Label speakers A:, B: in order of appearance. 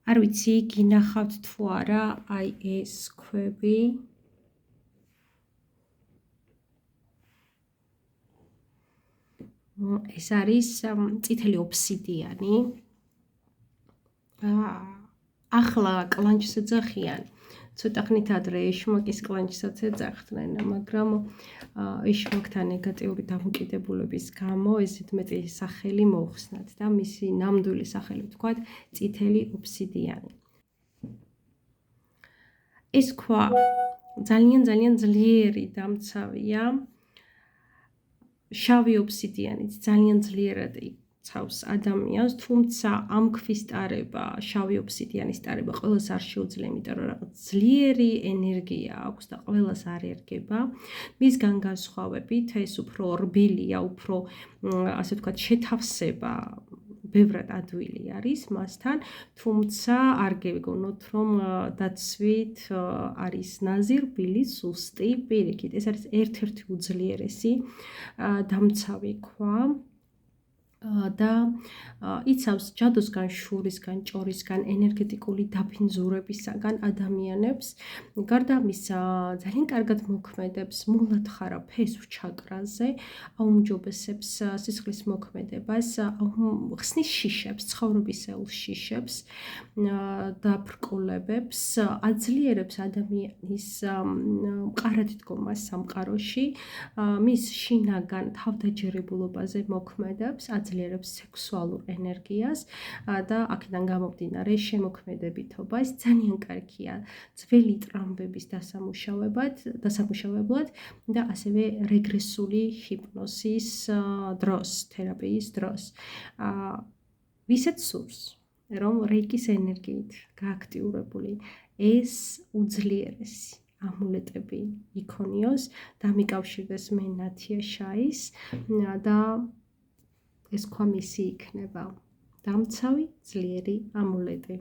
A: არ ვიცი გინახავთ თუ არა აი ეს ქვები ეს არის წითელი ობსიდიანი ახლა კლანჩს ეძახიან ცოტა ხნით ადრე ეშმაკის კლანჩსაც ეძახდნენ მაგრამ ეშმაკთან ნეგატიური დამოკიდებულების გამო ესეთ მეტი სახელი მოხსნათ და მისი ნამდვილი სახელი ვთქვათ წითელი ობსიდიანი ეს ქვა ძალიან ძლიერი დამცავია შავი ობსიდიანით ძალიან ძლიერად იცავს ადამიანს, თუმცა ამ ქვის ტარება, შავი ობსიდიანის ტარება ყველას არ შეუძლია, იმიტომ რომ რაღაც ძლიერი ენერგია აქვს და ყველას არ ერგება. მისგან განსხვავებით, ეს უფრო რბილია, უფრო ასე ვთქვათ, შეთავსება ბევრად ადვილი არის მასთან, თუმცა არ გეგონოთ, რომ დაცვით არის ნაზი, რბილი, სუსტი, პირიქით. ეს არის ერთ-ერთი უძლიერესი დამცავი ქვა და იცავს ჯადოსგან, შურისგან, ჭორისგან, ენერგეტიკული დაფინძურებისაგან ადამიანებს. გარდა ამისა, ძალიან კარგად მოქმედებს მულათხარა ფესვ ჩაკრაზე, აუმჯობესებს სისხლის მოქმედებას, ხსნის შიშებს, ცხოვრებისეულ შიშებს და ბრკოლებებს, აძლიერებს ადამიანის მყარად დგომას სამყაროში, მის შინაგან თავდაჯერებულობაზე მოქმედებს, აძლიერებს სექსუალურ ენერგიას და აქედან გამომდინარე შემოქმედებითობა. ეს ძალიან კარგია ძველი ტრამვების დასამუშავებლად და ასევე რეგრესული ჰიპნოზის დროს, თერაპიის დროს. ვისაც სურს, რომ რეიკის ენერგიით გააქტიურებული ეს უძლიერესი ამულეტები იქონიოს, დამიკავშირდეს მე ნათია შაის და ეს ქვა მისი იქნება დამცავი ძლიერი ამულეტი.